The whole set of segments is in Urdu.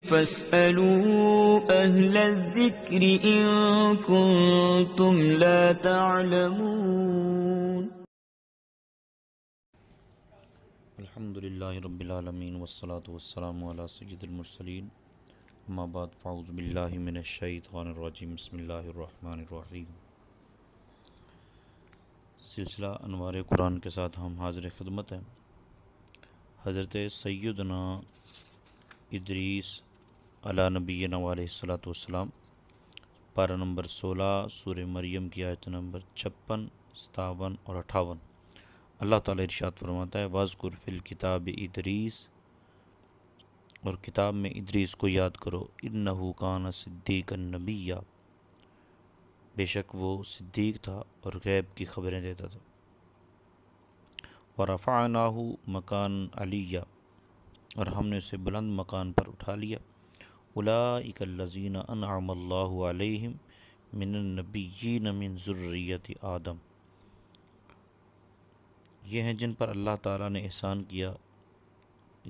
فاسألوا أهل الذكر إن كنتم لا تعلمون. الحمد للہ رب العالمین والصلاة والسلام علی سید المرسلین، اما بعد فاعوذ باللہ من الشیطان الرجیم، بسم اللہ الرحمن الرحیم۔ سلسلہ انوار قرآن کے ساتھ ہم حاضر خدمت ہیں۔ حضرت سیدنا ادریس علی نبینا علیہ الصلاۃ والسلام، پارہ نمبر 16 سورہ مریم کی آیت نمبر 56، 57 اور 58۔ اللہ تعالیٰ ارشاد فرماتا ہے، واذکر فی الکتاب ادریس، اور کتاب میں ادریس کو یاد کرو، انہ کان صدیقا نبیا، بے شک وہ صدیق تھا اور غیب کی خبریں دیتا تھا۔ ورفعناہ مکان علیہ، اور ہم نے اسے بلند مکان پر اٹھا لیا۔ اولئک الذین انعم اللہ علیہم من النبیین من ذریۃ آدم، یہ ہیں جن پر اللہ تعالیٰ نے احسان کیا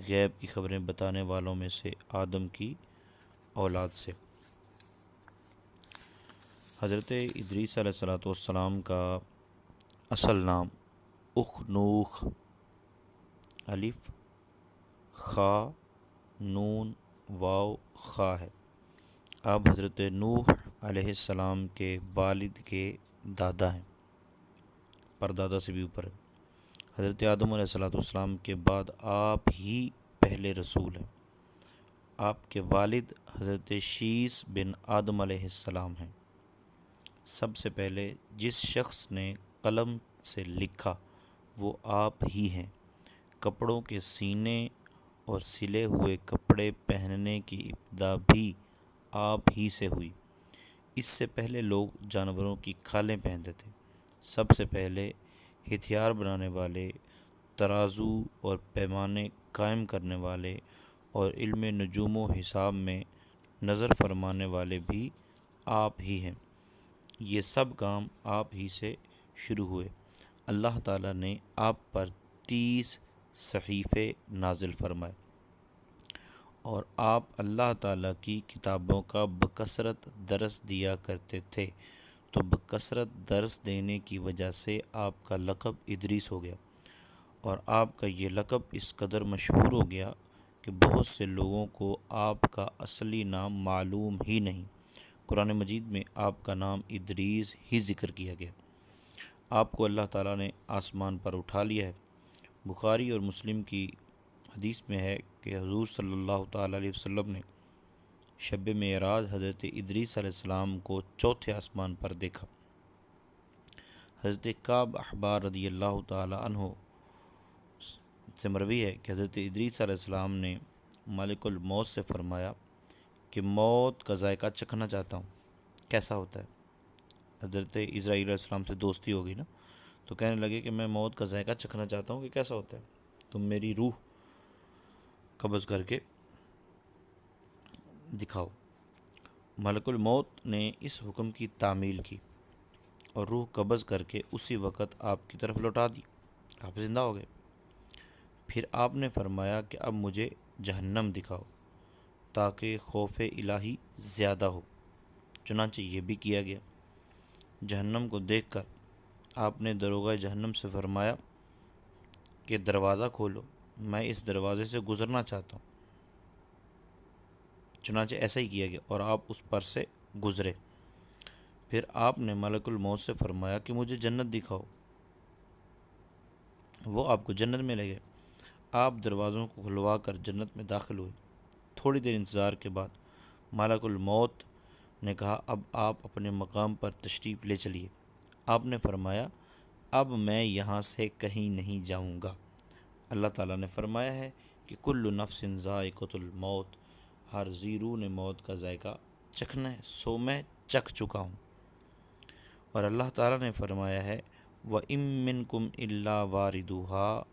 غیب کی خبریں بتانے والوں میں سے آدم کی اولاد سے۔ حضرت ادریس علیہ السلام کا اصل نام اخنوخ، الف خا نون واو خا ہے۔ آپ حضرت نوح علیہ السلام کے والد کے دادا ہیں، پردادا سے بھی اوپر ہے۔ حضرت آدم علیہ السلام کے بعد آپ ہی پہلے رسول ہیں۔ آپ کے والد حضرت شیس بن آدم علیہ السلام ہیں۔ سب سے پہلے جس شخص نے قلم سے لکھا وہ آپ ہی ہیں۔ کپڑوں کے سینے اور سلے ہوئے کپڑے پہننے کی ابتدا بھی آپ ہی سے ہوئی۔ اس سے پہلے لوگ جانوروں کی کھالیں پہنتے تھے۔ سب سے پہلے ہتھیار بنانے والے، ترازو اور پیمانے قائم کرنے والے اور علم نجوم و حساب میں نظر فرمانے والے بھی آپ ہی ہیں۔ یہ سب کام آپ ہی سے شروع ہوئے۔ اللہ تعالیٰ نے آپ پر 30 صحیفے نازل فرمائے، اور آپ اللہ تعالیٰ کی کتابوں کا بکثرت درس دیا کرتے تھے، تو بکثرت درس دینے کی وجہ سے آپ کا لقب ادریس ہو گیا، اور آپ کا یہ لقب اس قدر مشہور ہو گیا کہ بہت سے لوگوں کو آپ کا اصلی نام معلوم ہی نہیں۔ قرآن مجید میں آپ کا نام ادریس ہی ذکر کیا گیا۔ آپ کو اللہ تعالیٰ نے آسمان پر اٹھا لیا ہے۔ بخاری اور مسلم کی حدیث میں ہے کہ حضور صلی اللہ تعالیٰ علیہ وسلم نے شب معراج حضرت ادریس علیہ السلام کو چوتھے آسمان پر دیکھا۔ حضرت کعب احبار رضی اللہ تعالیٰ عنہ سے مروی ہے کہ حضرت ادریس علیہ السلام نے ملک الموت سے فرمایا کہ موت کا ذائقہ چکھنا چاہتا ہوں، کیسا ہوتا ہے؟ حضرت اسرائیل علیہ السلام سے دوستی ہوگی نا، تو کہنے لگے کہ میں موت کا ذائقہ چکھنا چاہتا ہوں کہ کیسا ہوتا ہے، تم میری روح قبض کر کے دکھاؤ۔ ملک الموت نے اس حکم کی تعمیل کی اور روح قبض کر کے اسی وقت آپ کی طرف لوٹا دی، آپ زندہ ہو گئے۔ پھر آپ نے فرمایا کہ اب مجھے جہنم دکھاؤ تاکہ خوف الہی زیادہ ہو، چنانچہ یہ بھی کیا گیا۔ جہنم کو دیکھ کر آپ نے داروغہ جہنم سے فرمایا کہ دروازہ کھولو، میں اس دروازے سے گزرنا چاہتا ہوں۔ چنانچہ ایسا ہی کیا گیا اور آپ اس پر سے گزرے۔ پھر آپ نے ملک الموت سے فرمایا کہ مجھے جنت دکھاؤ، وہ آپ کو جنت میں لے گئے۔ آپ دروازوں کو کھلوا کر جنت میں داخل ہوئے۔ تھوڑی دیر انتظار کے بعد ملک الموت نے کہا، اب آپ اپنے مقام پر تشریف لے چلیے۔ آپ نے فرمایا، اب میں یہاں سے کہیں نہیں جاؤں گا۔ اللہ تعالیٰ نے فرمایا ہے کہ کل نفس ذائقۃ الموت، ہر ذی روح نے موت کا ذائقہ چکھنا ہے، سو میں چکھ چکا ہوں۔ اور اللہ تعالیٰ نے فرمایا ہے وَإِن مِّنكُمْ إِلَّا وَارِدُهَا،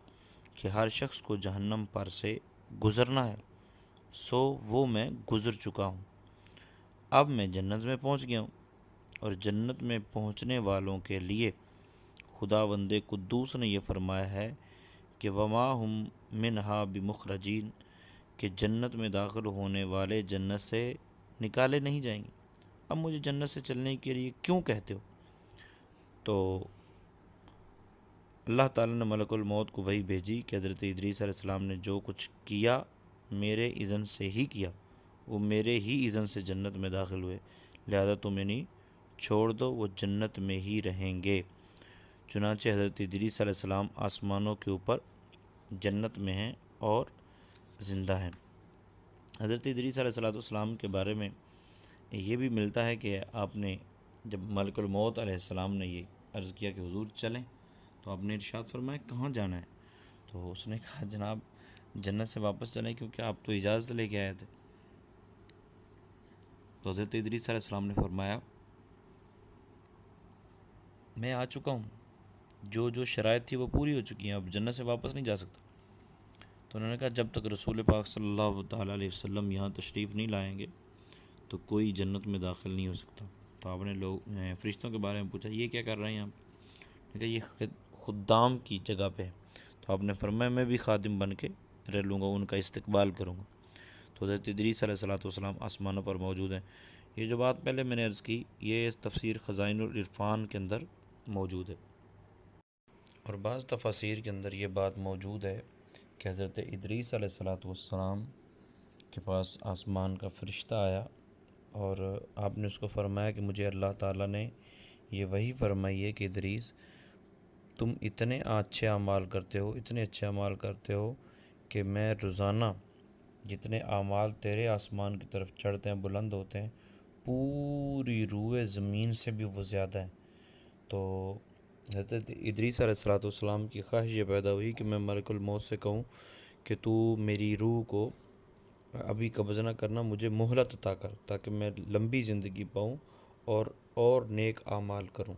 کہ ہر شخص کو جہنم پر سے گزرنا ہے، سو وہ میں گزر چکا ہوں۔ اب میں جنت میں پہنچ گیا ہوں، اور جنت میں پہنچنے والوں کے لیے خداوند قدوس نے یہ فرمایا ہے کہ وَمَا هُم مِّنْهَا بِمُخْرَجِينَ، کہ جنت میں داخل ہونے والے جنت سے نکالے نہیں جائیں گے، اب مجھے جنت سے چلنے کے لیے کیوں کہتے ہو؟ تو اللہ تعالیٰ نے ملک الموت کو وحی بھیجی کہ حضرت ادریس علیہ السلام نے جو کچھ کیا میرے اذن سے ہی کیا، وہ میرے ہی اذن سے جنت میں داخل ہوئے، لہذا تم انہیں چھوڑ دو، وہ جنت میں ہی رہیں گے۔ چنانچہ حضرت ادریس علیہ السلام آسمانوں کے اوپر جنت میں ہیں اور زندہ ہیں۔ حضرت ادریس علیہ السلام کے بارے میں یہ بھی ملتا ہے کہ آپ نے جب ملک الموت علیہ السلام نے یہ عرض کیا کہ حضور چلیں، تو آپ نے ارشاد فرمایا کہاں جانا ہے؟ تو اس نے کہا جناب جنت سے واپس چلیں، کیونکہ آپ تو اجازت لے کے آئے تھے۔ تو حضرت ادریس علیہ السلام نے فرمایا میں آ چکا ہوں، جو شرائط تھی وہ پوری ہو چکی ہیں، اب جنت سے واپس نہیں جا سکتا۔ تو انہوں نے کہا جب تک رسول پاک صلی اللہ تعالیٰ علیہ وسلم یہاں تشریف نہیں لائیں گے تو کوئی جنت میں داخل نہیں ہو سکتا۔ تو آپ نے فرشتوں کے بارے میں پوچھا یہ کیا کر رہے ہیں آپ؟ کہ یہ خدام کی جگہ پہ ہے۔ تو آپ نے فرمایا میں بھی خادم بن کے رہ لوں گا، ان کا استقبال کروں گا۔ تو حضرت ادریس علیہ السلام آسمانوں پر موجود ہیں۔ یہ جو بات پہلے میں نے عرض کی یہ اس تفسیر خزائن العرفان کے اندر موجود ہے، اور بعض تفاسیر کے اندر یہ بات موجود ہے کہ حضرت ادریس علیہ السلام کے پاس آسمان کا فرشتہ آیا اور آپ نے اس کو فرمایا کہ مجھے اللہ تعالیٰ نے یہ وحی فرمائی ہے کہ ادریس تم اتنے اچھے اعمال کرتے ہو، اتنے اچھے اعمال کرتے ہو کہ میں روزانہ جتنے اعمال تیرے آسمان کی طرف چڑھتے ہیں بلند ہوتے ہیں پوری روئے زمین سے بھی وہ زیادہ ہیں۔ تو حضرت ادریس علیہ السلام کی خواہش یہ پیدا ہوئی کہ میں ملک الموت سے کہوں کہ تو میری روح کو ابھی قبض نہ کرنا، مجھے مہلت عطا کر تاکہ میں لمبی زندگی پاؤں اور نیک اعمال کروں۔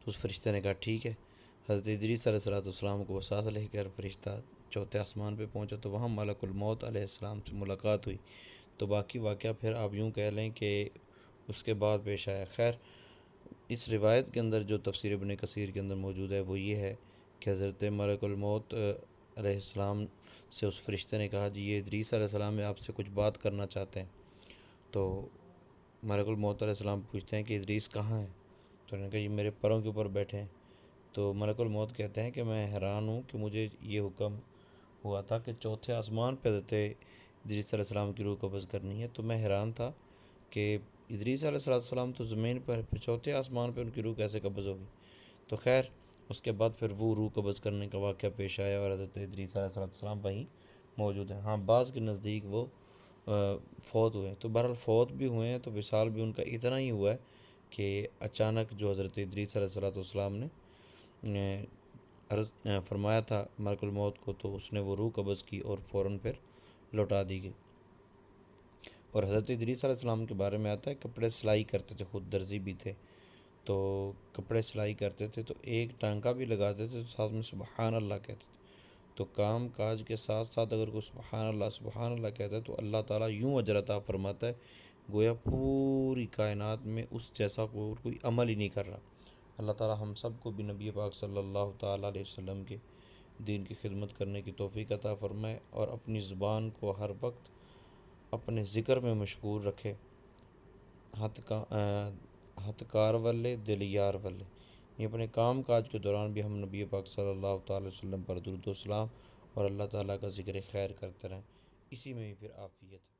تو اس فرشتے نے کہا ٹھیک ہے۔ حضرت ادریس علیہ السلام کو وہ ساتھ لے کر فرشتہ چوتھے آسمان پہ پہنچا تو وہاں ملک الموت علیہ السلام سے ملاقات ہوئی۔ تو باقی واقعہ پھر آپ یوں کہہ لیں کہ اس کے بعد پیش آیا۔ خیر اس روایت کے اندر جو تفسیر ابن کثیر کے اندر موجود ہے وہ یہ ہے کہ حضرت ملک الموت علیہ السلام سے اس فرشتے نے کہا جی یہ ادریس علیہ السلام آپ سے کچھ بات کرنا چاہتے ہیں۔ تو ملک الموت علیہ السلام پوچھتے ہیں کہ ادریس کہاں ہے؟ تو انہوں نے کہا یہ میرے پروں کے اوپر بیٹھے ہیں۔ تو ملک الموت کہتے ہیں کہ میں حیران ہوں کہ مجھے یہ حکم ہوا تھا کہ چوتھے آسمان پہ حضرت ادریس علیہ السلام کی روح قبض کرنی ہے، تو میں حیران تھا کہ ادریس علیہ السلام تو زمین پر چوتھے آسمان پہ ان کی روح کیسے قبض ہوگی؟ تو خیر اس کے بعد پھر وہ روح قبض کرنے کا واقعہ پیش آیا اور حضرت ادریس علیہ السلام وہیں موجود ہیں۔ ہاں بعض کے نزدیک وہ فوت ہوئے ہیں، تو بہرحال فوت بھی ہوئے ہیں تو وصال بھی ان کا اتنا ہی ہوا ہے کہ اچانک جو حضرت ادریس علیہ السلام نے عرض فرمایا تھا ملک الموت کو تو اس نے وہ روح قبض کی اور فوراً پھر لوٹا دی گئی۔ اور حضرت ادریس علیہ السلام کے بارے میں آتا ہے کپڑے سلائی کرتے تھے، خود درزی بھی تھے، تو کپڑے سلائی کرتے تھے تو ایک ٹانکا بھی لگاتے تھے تو ساتھ میں سبحان اللہ کہتے تھے۔ تو کام کاج کے ساتھ ساتھ اگر کوئی سبحان اللہ کہتا ہے تو اللہ تعالیٰ یوں اجر عطا فرماتا ہے گویا پوری کائنات میں اس جیسا کوئی عمل ہی نہیں کر رہا۔ اللہ تعالیٰ ہم سب کو بھی نبی پاک صلی اللہ تعالیٰ علیہ وسلم کے دین کی خدمت کرنے کی توفیق عطا فرمائے اور اپنی زبان کو ہر وقت اپنے ذکر میں مشغول رکھے، ہتھ کار والے دل یار والے، یہ اپنے کام کاج کے دوران بھی ہم نبی پاک صلی اللہ تعالیٰ علیہ وسلم پر درود و سلام اور اللہ تعالیٰ کا ذکر خیر کرتے رہیں، اسی میں ہی پھر عافیت ہے۔